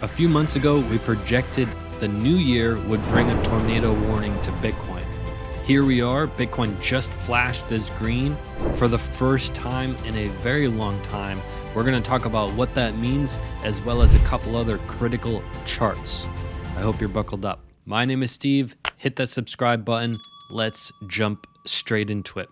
A few months ago, we projected the new year would bring a tornado warning to Bitcoin. Here we are, Bitcoin just flashed as green for the first time in a very long time. We're going to talk about what that means, as well as a couple other critical charts. I hope you're buckled up. My name is Steve. Hit that subscribe button. Let's jump straight into it.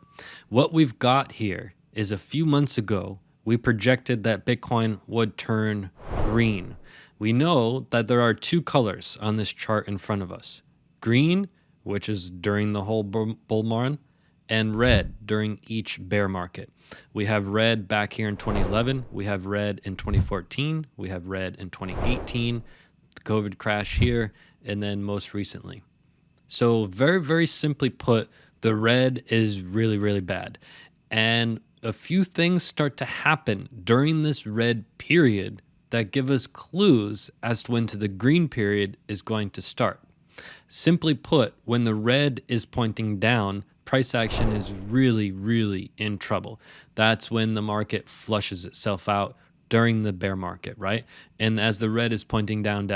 What we've got here is a few months ago, we projected that Bitcoin would turn green. We know that there are two colors on this chart in front of us. Green, which is during the whole bull market, and red during each bear market. We have red back here in 2011. We have red in 2014. We have red in 2018, the COVID crash here, and then most recently. So very, very simply put, the red is really, really bad. And a few things start to happen during this red period that give us clues as to when the green period is going to start. Simply put, when the red is pointing down, price action is really, really in trouble. That's when the market flushes itself out during the bear market, right? And as the red is pointing down,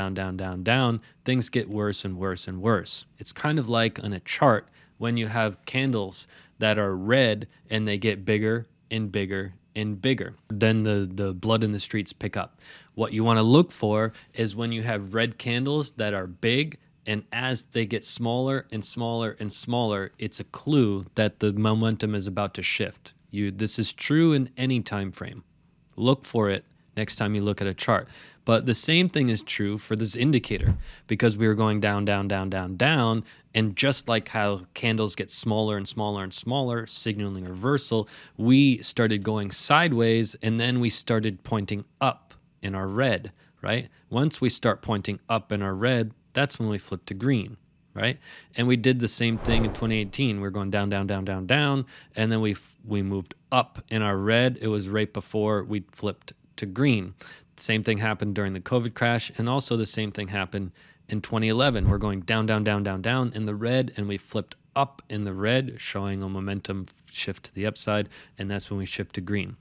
things get worse and worse and worse. It's kind of like on a chart when you have candles that are red and they get bigger and bigger and bigger. Then the blood in the streets pick up. What you want to look for is when you have red candles that are big, and as they get smaller and smaller and smaller, it's a clue that the momentum is about to shift. This is true in any time frame. Look for it next time you look at a chart. But the same thing is true for this indicator, because we were going down, and just like how candles get smaller and smaller and smaller, signaling reversal, we started going sideways, and then we started pointing up in our red, right? Once we start pointing up in our red, that's when we flip to green, right? And we did the same thing in 2018. We're going down, and then we moved up in our red. It was right before we flipped to green. The same thing happened during the COVID crash, and also the same thing happened in 2011. We're going down in the red, and we flipped up in the red, showing a momentum shift to the upside, and that's when we shift to green.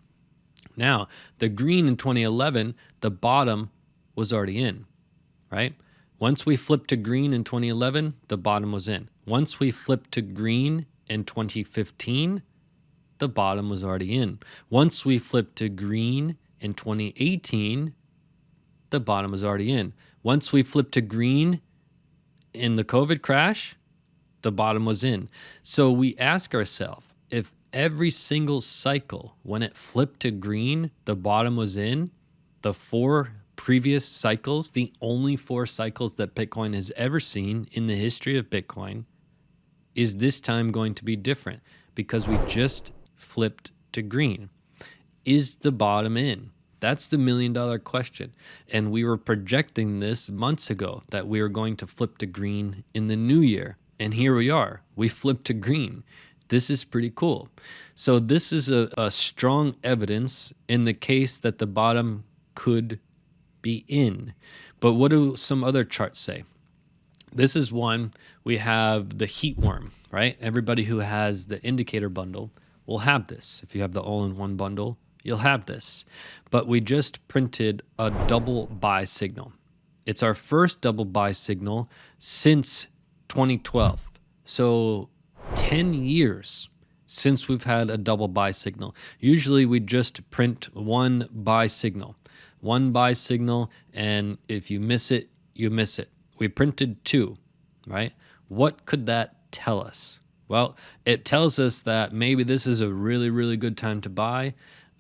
Now, the green in 2011, the bottom was already in, right? Once we flipped to green in 2011, the bottom was in. Once we flipped to green in 2015, the bottom was already in. Once we flipped to green in 2018, the bottom was already in. Once we flipped to green in the COVID crash, the bottom was in. So we ask ourselves, if every single cycle, when it flipped to green, the bottom was in, the four previous cycles, the only 4 cycles that Bitcoin has ever seen in the history of Bitcoin, is this time going to be different? Because we just flipped to green. Is the bottom in? That's the $1 million question. And we were projecting this months ago, that we were going to flip to green in the new year. And here we are. We flipped to green. This is pretty cool. So this is a strong evidence in the case that the bottom could be in. But what do some other charts say? This is one. We have the heat worm, right? Everybody who has the indicator bundle will have this. If you have the all-in-one bundle, you'll have this. But we just printed a double buy signal. It's our first double buy signal since 2012. So 10 years since we've had a double buy signal. Usually we just print one buy signal. One buy signal, and if you miss it, you miss it. We printed 2, right? What could that tell us? Well, it tells us that maybe this is a really, really good time to buy,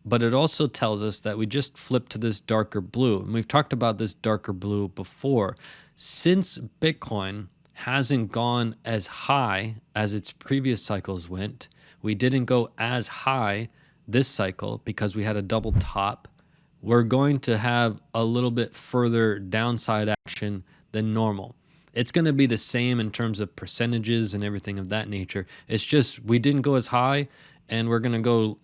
but it also tells us that we just flipped to this darker blue. And we've talked about this darker blue before. Since Bitcoin hasn't gone as high as its previous cycles went, we didn't go as high this cycle because we had a double top. We're going to have a little bit further downside action than normal. It's going to be the same in terms of percentages and everything of that nature. It's just we didn't go as high, and we're going to go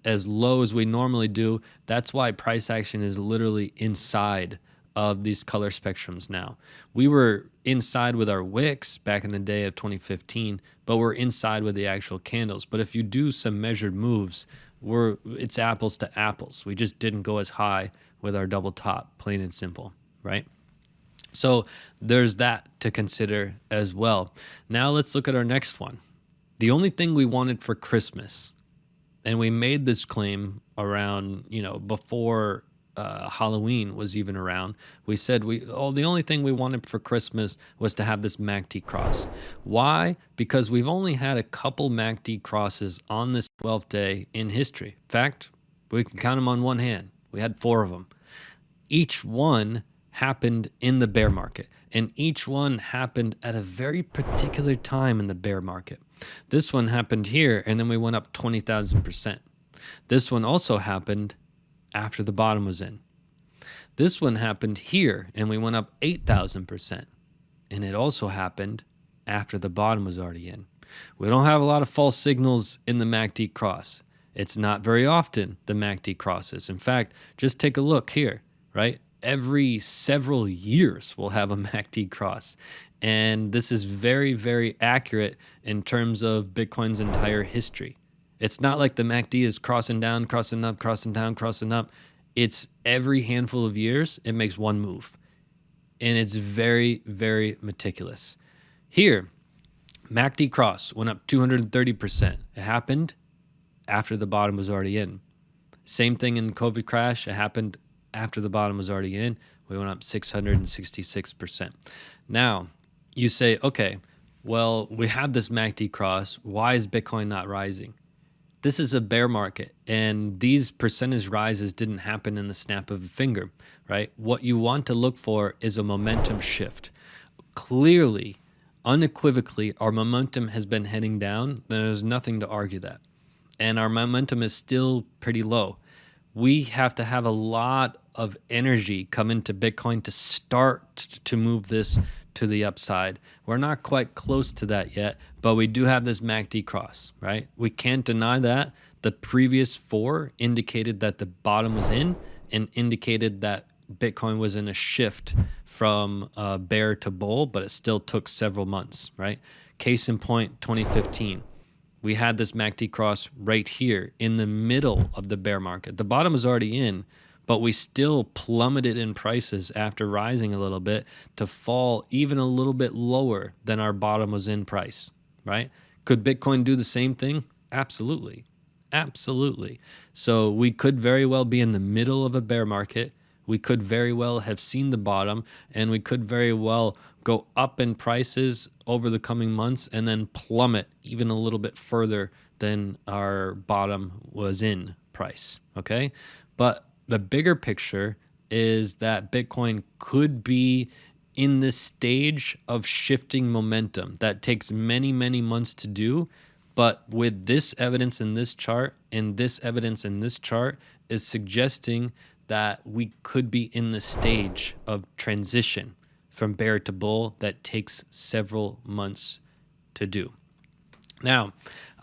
as low as we normally do. That's why price action is literally inside of these color spectrums now. We were inside with our wicks back in the day of 2015, but we're inside with the actual candles. But if you do some measured moves, it's apples to apples. We just didn't go as high with our double top, plain and simple. right? So there's that to consider as well. Now let's look at our next one. The only thing we wanted for Christmas, and we made this claim around, before Halloween was even around. We said the only thing we wanted for Christmas was to have this MACD cross. Why? Because we've only had a couple MACD crosses on this 12th day in history. In fact, we can count them on one hand. We had 4 of them. Each one happened in the bear market, and each one happened at a very particular time in the bear market. This one happened here, and then we went up 20,000%. This one also happened after the bottom was in. This one happened here, and we went up 8,000%. And it also happened after the bottom was already in. We don't have a lot of false signals in the MACD cross. It's not very often the MACD crosses. In fact, just take a look here, right? Every several years we'll have a MACD cross. And this is very, very accurate in terms of Bitcoin's entire history. It's not like the MACD is crossing down, crossing up, crossing down, crossing up. It's every handful of years, it makes one move. And it's very, very meticulous. Here, MACD cross went up 230%. It happened after the bottom was already in. Same thing in COVID crash. It happened after the bottom was already in. We went up 666%. Now, you say, okay, well, we have this MACD cross. Why is Bitcoin not rising? This is a bear market, and these percentage rises didn't happen in the snap of a finger, right? What you want to look for is a momentum shift. Clearly, unequivocally, our momentum has been heading down. There's nothing to argue that. And our momentum is still pretty low. We have to have a lot of energy come into Bitcoin to start to move this to the upside. We're not quite close to that yet, but we do have this MACD cross, right? We can't deny that. The previous 4 indicated that the bottom was in and indicated that Bitcoin was in a shift from bear to bull, but it still took several months, right? Case in point, 2015. We had this MACD cross right here in the middle of the bear market. The bottom was already in, but we still plummeted in prices after rising a little bit to fall even a little bit lower than our bottom was in price, right? Could Bitcoin do the same thing? Absolutely. Absolutely. So we could very well be in the middle of a bear market. We could very well have seen the bottom, and we could very well go up in prices over the coming months and then plummet even a little bit further than our bottom was in price, okay? But the bigger picture is that Bitcoin could be in this stage of shifting momentum that takes many, many months to do. But with this evidence in this chart and this evidence in this chart is suggesting that we could be in the stage of transition from bear to bull that takes several months to do. Now,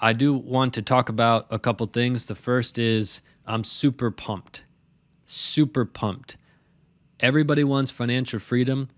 I do want to talk about a couple things. The first is I'm super pumped. Super pumped. Everybody wants financial freedom.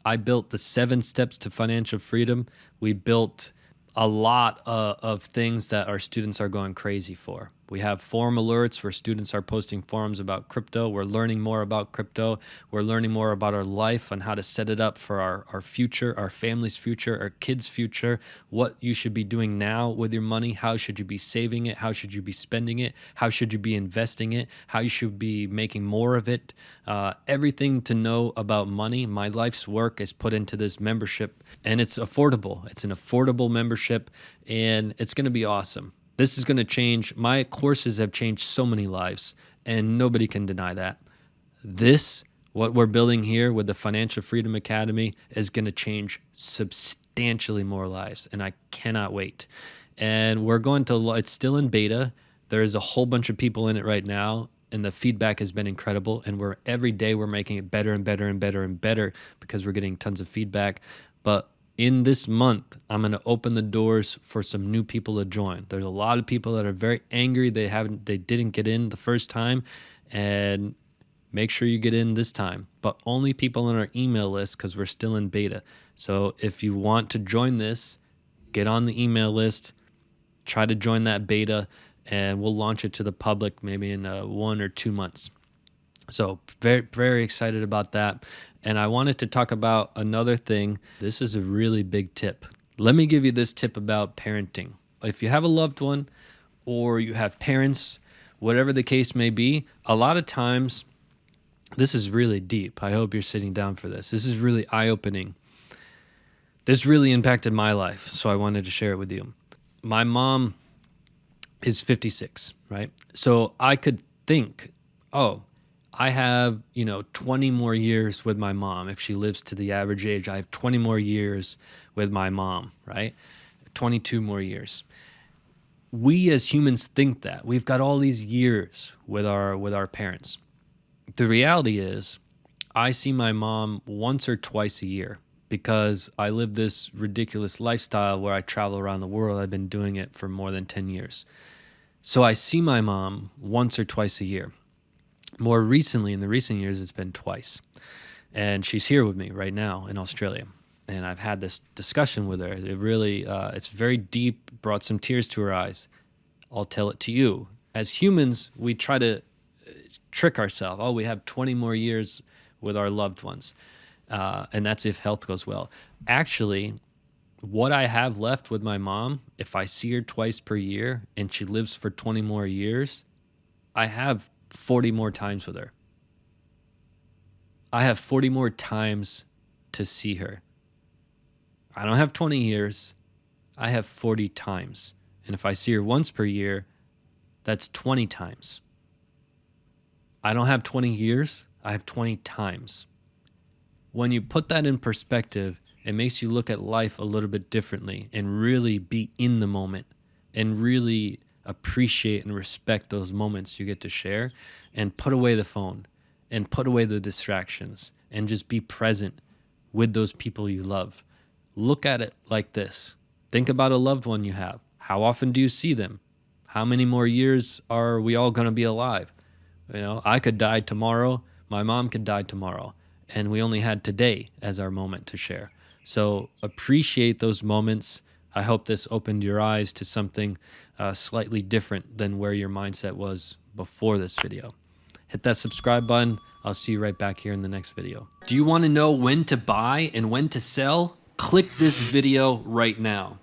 I built the 7 steps to financial freedom. We built a lot of things that our students are going crazy for. We have forum alerts where students are posting forums about crypto. We're learning more about crypto. We're learning more about our life and how to set it up for our future, our family's future, our kids' future, what you should be doing now with your money. How should you be saving it? How should you be spending it? How should you be investing it? How you should be making more of it? Everything to know about money. My life's work is put into this membership, and it's affordable. It's an affordable membership, and it's going to be awesome. This is going to change. My courses have changed so many lives, and nobody can deny that. What we're building here with the Financial Freedom Academy, is going to change substantially more lives, and I cannot wait. And it's still in beta. There's a whole bunch of people in it right now, and the feedback has been incredible. And every day we're making it better and better and better and better because we're getting tons of feedback. But in this month, I'm going to open the doors for some new people to join. There's a lot of people that are very angry they didn't get in the first time, and make sure you get in this time. But only people on our email list because we're still in beta. So if you want to join this, get on the email list, try to join that beta, and we'll launch it to the public maybe in 1 or 2 months. So very, very excited about that. And I wanted to talk about another thing. This is a really big tip. Let me give you this tip about parenting. If you have a loved one or you have parents, whatever the case may be, a lot of times, this is really deep. I hope you're sitting down for this. This is really eye-opening. This really impacted my life, so I wanted to share it with you. My mom is 56, right? So I could think, oh, I have, 20 more years with my mom. If she lives to the average age, I have 20 more years with my mom, right? 22 more years. We as humans think that. We've got all these years with our parents. The reality is, I see my mom once or twice a year because I live this ridiculous lifestyle where I travel around the world. I've been doing it for more than 10 years. So I see my mom once or twice a year. More recently, in the recent years, it's been twice. And she's here with me right now in Australia. And I've had this discussion with her. It really, it's very deep, brought some tears to her eyes. I'll tell it to you. As humans, we try to trick ourselves. Oh, we have 20 more years with our loved ones. And that's if health goes well. Actually, what I have left with my mom, if I see her twice per year and she lives for 20 more years, I have 40 more times with her. I have 40 more times to see her. I don't have 20 years. I have 40 times. And if I see her once per year, that's 20 times. I don't have 20 years. I have 20 times. When you put that in perspective, it makes you look at life a little bit differently and really be in the moment and really appreciate and respect those moments you get to share, and put away the phone and put away the distractions and just be present with those people you love. Look at it like this. Think about a loved one you have. How often do you see them? How many more years are we all going to be alive? I could die tomorrow. My mom could die tomorrow. And we only had today as our moment to share. So appreciate those moments. I hope this opened your eyes to something slightly different than where your mindset was before this video. Hit that subscribe button. I'll see you right back here in the next video. Do you want to know when to buy and when to sell? Click this video right now.